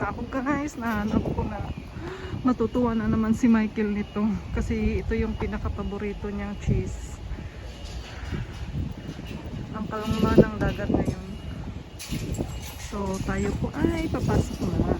na ako guys. Nahanap ko na. Matutuwa na naman si Michael nito. Kasi ito yung pinaka-paborito niyang cheese. Ang kalma ng dagat ngayon. So tayo po ay papasok na.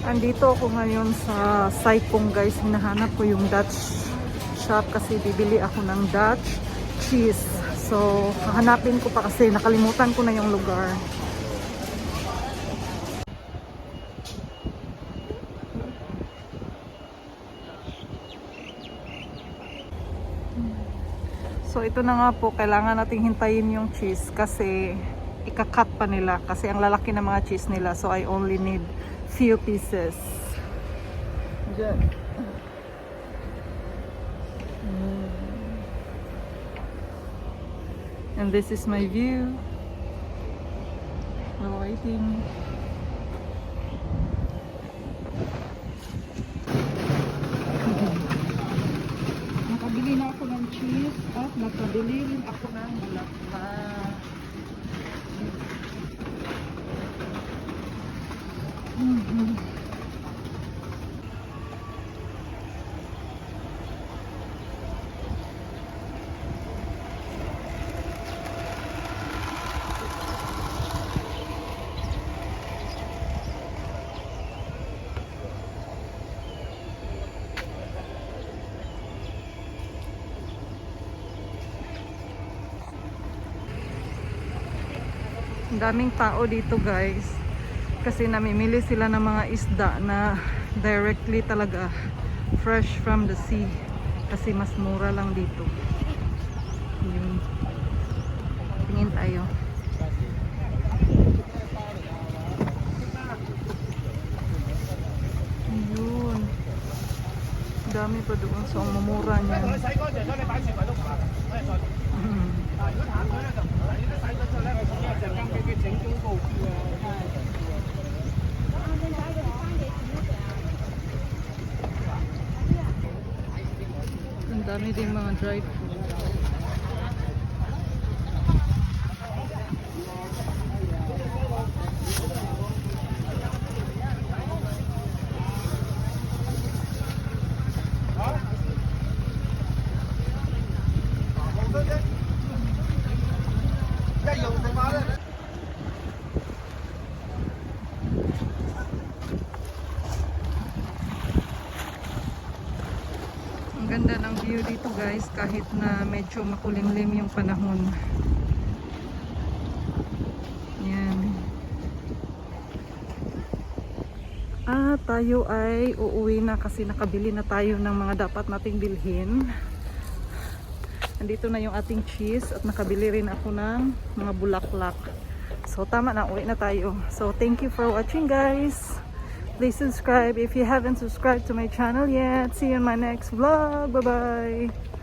Andito ako ngayon sa Saikong guys. Hinahanap ko yung Dutch shop kasi bibili ako ng Dutch cheese. So hahanapin ko pa kasi nakalimutan ko na yung lugar. So ito na nga po, kailangan nating hintayin yung cheese kasi ika-cut pa nila kasi ang lalaki ng mga cheese nila. So I only need few pieces. Diyan. And this is my view while waiting. Nakabili na ako ng cheese at nakabili rin ako ng bulaklak. Ang daming tao dito guys kasi namimili sila ng mga isda na directly talaga fresh from the sea kasi mas mura lang dito. Yun. Tingin tayo. Yun. Dami pa doon. So ang mamura niya. Ang dami din mga dried food. Ang ganda ng view dito guys kahit na medyo makulimlim yung panahon. Yan. Tayo ay uuwi na kasi nakabili na tayo ng mga dapat nating bilhin. Andito na yung ating cheese at nakabili rin ako ng mga bulaklak. So tama na, uwi na tayo. So thank you for watching guys. Please subscribe if you haven't subscribed to my channel yet. See you in my next vlog. Bye bye.